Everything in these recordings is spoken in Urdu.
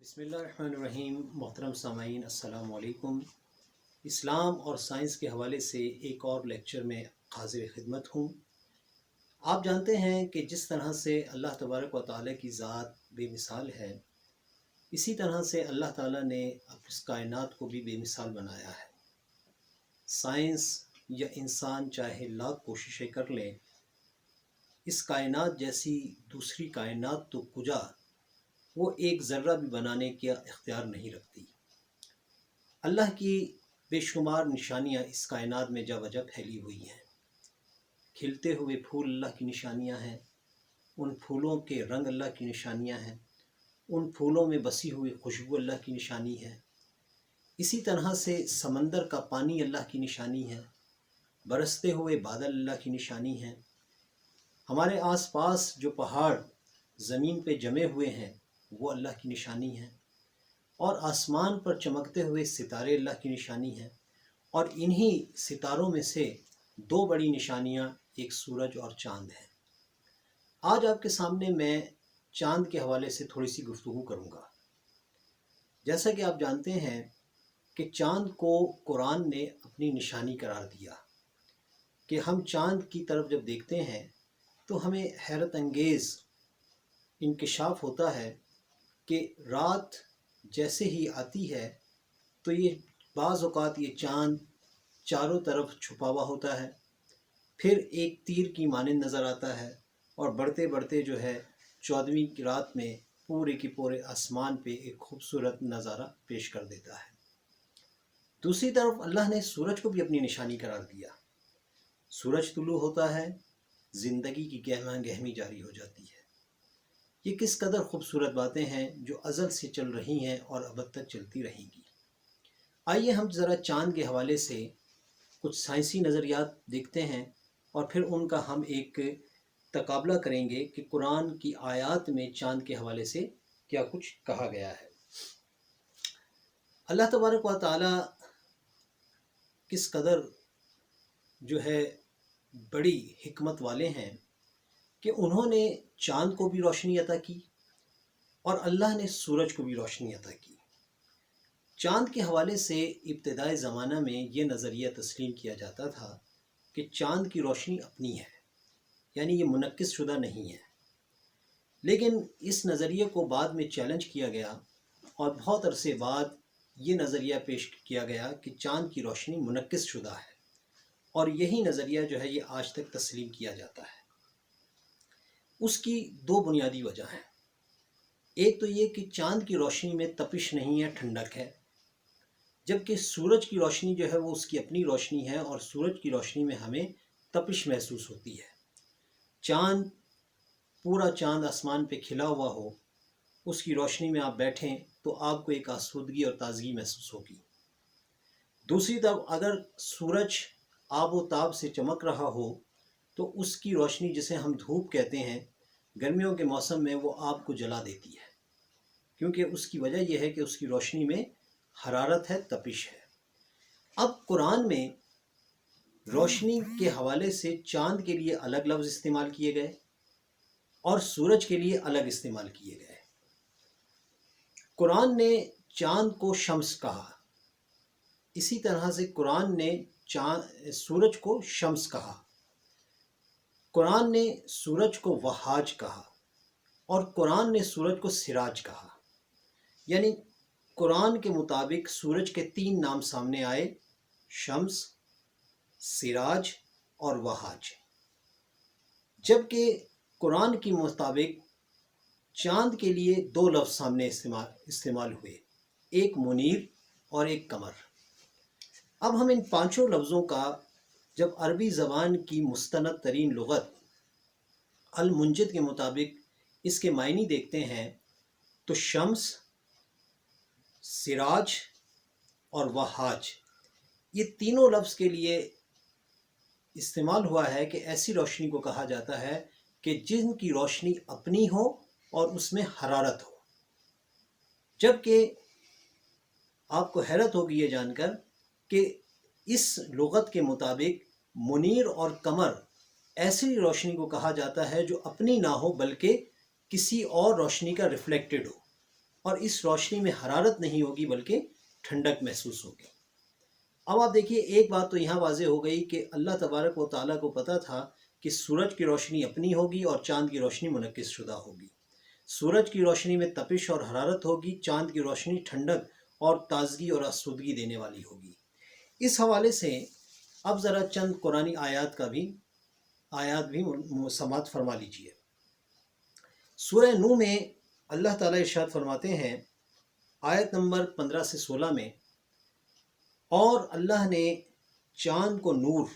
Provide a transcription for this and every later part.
بسم اللہ الرحمن الرحیم۔ محترم سامعین السلام علیکم۔ اسلام اور سائنس کے حوالے سے ایک اور لیکچر میں حاضر خدمت ہوں۔ آپ جانتے ہیں کہ جس طرح سے اللہ تبارک و تعالیٰ کی ذات بے مثال ہے، اسی طرح سے اللہ تعالیٰ نے اس کائنات کو بھی بے مثال بنایا ہے۔ سائنس یا انسان چاہے لاکھ کوششیں کر لیں، اس کائنات جیسی دوسری کائنات تو کجا وہ ایک ذرہ بھی بنانے کا اختیار نہیں رکھتی۔ اللہ کی بے شمار نشانیاں اس کائنات میں جا بجا پھیلی ہوئی ہیں۔ کھلتے ہوئے پھول اللہ کی نشانیاں ہیں، ان پھولوں کے رنگ اللہ کی نشانیاں ہیں، ان پھولوں میں بسی ہوئی خوشبو اللہ کی نشانی ہے۔ اسی طرح سے سمندر کا پانی اللہ کی نشانی ہے، برستے ہوئے بادل اللہ کی نشانی ہیں۔ ہمارے آس پاس جو پہاڑ زمین پہ جمے ہوئے ہیں وہ اللہ کی نشانی ہیں، اور آسمان پر چمکتے ہوئے ستارے اللہ کی نشانی ہیں۔ اور انہی ستاروں میں سے دو بڑی نشانیاں ایک سورج اور چاند ہیں۔ آج آپ کے سامنے میں چاند کے حوالے سے تھوڑی سی گفتگو کروں گا۔ جیسا کہ آپ جانتے ہیں کہ چاند کو قرآن نے اپنی نشانی قرار دیا کہ ہم چاند کی طرف جب دیکھتے ہیں تو ہمیں حیرت انگیز انکشاف ہوتا ہے کہ رات جیسے ہی آتی ہے تو یہ بعض اوقات یہ چاند چاروں طرف چھپا ہوا ہوتا ہے، پھر ایک تیر کی مانند نظر آتا ہے، اور بڑھتے بڑھتے جو ہے 14ویں کی رات میں پورے کی پورے آسمان پہ ایک خوبصورت نظارہ پیش کر دیتا ہے۔ دوسری طرف اللہ نے سورج کو بھی اپنی نشانی قرار دیا۔ سورج طلوع ہوتا ہے، زندگی کی گہما گہمی جاری ہو جاتی ہے۔ یہ کس قدر خوبصورت باتیں ہیں جو ازل سے چل رہی ہیں اور ابد تک چلتی رہیں گی۔ آئیے ہم ذرا چاند کے حوالے سے کچھ سائنسی نظریات دیکھتے ہیں، اور پھر ان کا ہم ایک تقابلہ کریں گے کہ قرآن کی آیات میں چاند کے حوالے سے کیا کچھ کہا گیا ہے۔ اللہ تبارک و تعالیٰ کس قدر جو ہے بڑی حکمت والے ہیں کہ انہوں نے چاند کو بھی روشنی عطا کی اور اللہ نے سورج کو بھی روشنی عطا کی۔ چاند کے حوالے سے ابتدائی زمانہ میں یہ نظریہ تسلیم کیا جاتا تھا کہ چاند کی روشنی اپنی ہے، یعنی یہ منعکس شدہ نہیں ہے۔ لیکن اس نظریے کو بعد میں چیلنج کیا گیا، اور بہت عرصے بعد یہ نظریہ پیش کیا گیا کہ چاند کی روشنی منعکس شدہ ہے، اور یہی نظریہ جو ہے یہ آج تک تسلیم کیا جاتا ہے۔ اس کی دو بنیادی وجہ ہیں۔ ایک تو یہ کہ چاند کی روشنی میں تپش نہیں ہے، ٹھنڈک ہے، جبکہ سورج کی روشنی جو ہے وہ اس کی اپنی روشنی ہے، اور سورج کی روشنی میں ہمیں تپش محسوس ہوتی ہے۔ چاند، پورا چاند آسمان پہ کھلا ہوا ہو، اس کی روشنی میں آپ بیٹھیں تو آپ کو ایک آسودگی اور تازگی محسوس ہوگی۔ دوسری طرف اگر سورج آب و تاب سے چمک رہا ہو تو اس کی روشنی، جسے ہم دھوپ کہتے ہیں، گرمیوں کے موسم میں وہ آپ کو جلا دیتی ہے، کیونکہ اس کی وجہ یہ ہے کہ اس کی روشنی میں حرارت ہے، تپش ہے۔ اب قرآن میں روشنی کے حوالے سے چاند کے لیے الگ لفظ استعمال کیے گئے اور سورج کے لیے الگ استعمال کیے گئے۔ قرآن نے چاند کو شمس کہا، اسی طرح سے قرآن نے سورج کو شمس کہا، قرآن نے سورج کو وہاج کہا، اور قرآن نے سورج کو سراج کہا۔ یعنی قرآن کے مطابق سورج کے 3 نام سامنے آئے: شمس، سراج اور وہاج۔ جبکہ قرآن کے مطابق چاند کے لیے 2 لفظ سامنے استعمال ہوئے، ایک منیر اور ایک قمر۔ اب ہم ان 5 لفظوں کا جب عربی زبان کی مستند ترین لغت المنجد کے مطابق اس کے معنی دیکھتے ہیں تو شمس، سراج اور وہاج، یہ تینوں لفظ کے لیے استعمال ہوا ہے کہ ایسی روشنی کو کہا جاتا ہے کہ جن کی روشنی اپنی ہو اور اس میں حرارت ہو۔ جبکہ آپ کو حیرت ہوگی یہ جان کر کہ اس لغت کے مطابق منیر اور قمر ایسی روشنی کو کہا جاتا ہے جو اپنی نہ ہو بلکہ کسی اور روشنی کا ریفلیکٹڈ ہو۔ اور اس روشنی میں حرارت نہیں ہوگی بلکہ ٹھنڈک محسوس ہوگی۔ اب آپ دیکھیے ایک بات تو یہاں واضح ہو گئی کہ اللہ تبارک و تعالیٰ کو پتہ تھا کہ سورج کی روشنی اپنی ہوگی اور چاند کی روشنی منعکس شدہ ہوگی۔ سورج کی روشنی میں تپش اور حرارت ہوگی، چاند کی روشنی ٹھنڈک اور تازگی اور آسودگی دینے والی ہوگی۔ اس حوالے سے اب ذرا چند قرآنی آیات بھی سماعت فرما لیجیے۔ سورہ نوح میں اللہ تعالیٰ ارشاد فرماتے ہیں آیت نمبر 15 سے 16 میں، اور اللہ نے چاند کو نور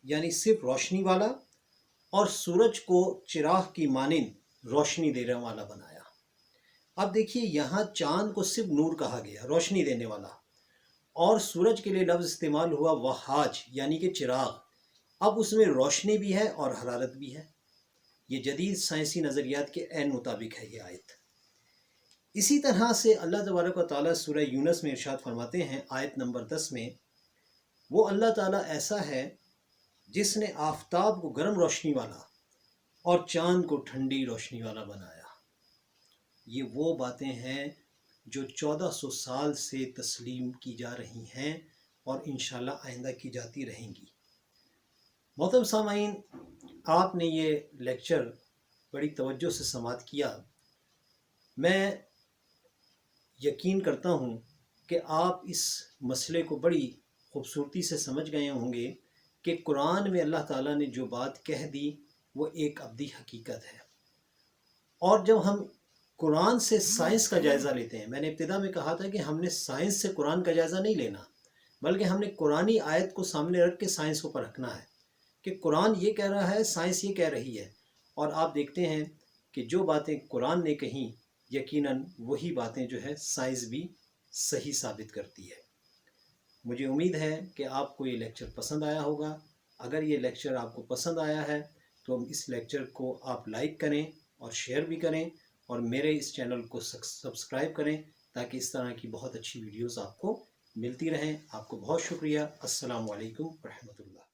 یعنی صرف روشنی والا اور سورج کو چراغ کی مانند روشنی دینے والا بنایا۔ اب دیکھیے یہاں چاند کو صرف نور کہا گیا، روشنی دینے والا، اور سورج کے لیے لفظ استعمال ہوا وہاج یعنی کہ چراغ۔ اب اس میں روشنی بھی ہے اور حرارت بھی ہے۔ یہ جدید سائنسی نظریات کے عین مطابق ہے یہ آیت۔ اسی طرح سے اللہ تبارک و تعالیٰ سورہ یونس میں ارشاد فرماتے ہیں آیت نمبر 10 میں، وہ اللہ تعالیٰ ایسا ہے جس نے آفتاب کو گرم روشنی والا اور چاند کو ٹھنڈی روشنی والا بنایا۔ یہ وہ باتیں ہیں جو 1400 سال سے تسلیم کی جا رہی ہیں اور انشاءاللہ آئندہ کی جاتی رہیں گی۔ محترم سامعین، آپ نے یہ لیکچر بڑی توجہ سے سماعت کیا۔ میں یقین کرتا ہوں کہ آپ اس مسئلے کو بڑی خوبصورتی سے سمجھ گئے ہوں گے کہ قرآن میں اللہ تعالیٰ نے جو بات کہہ دی وہ ایک ابدی حقیقت ہے۔ اور جب ہم قرآن سے سائنس کا جائزہ لیتے ہیں، میں نے ابتدا میں کہا تھا کہ ہم نے سائنس سے قرآن کا جائزہ نہیں لینا، بلکہ ہم نے قرآنی آیت کو سامنے رکھ کے سائنس کو پرکھنا ہے کہ قرآن یہ کہہ رہا ہے، سائنس یہ کہہ رہی ہے۔ اور آپ دیکھتے ہیں کہ جو باتیں قرآن نے کہیں یقیناً وہی باتیں جو ہے سائنس بھی صحیح ثابت کرتی ہے۔ مجھے امید ہے کہ آپ کو یہ لیکچر پسند آیا ہوگا۔ اگر یہ لیکچر آپ کو پسند آیا ہے تو اس لیکچر کو آپ لائک کریں اور شیئر بھی کریں، اور میرے اس چینل کو سبسکرائب کریں تاکہ اس طرح کی بہت اچھی ویڈیوز آپ کو ملتی رہیں۔ آپ کو بہت شکریہ۔ السلام علیکم ورحمۃ اللہ۔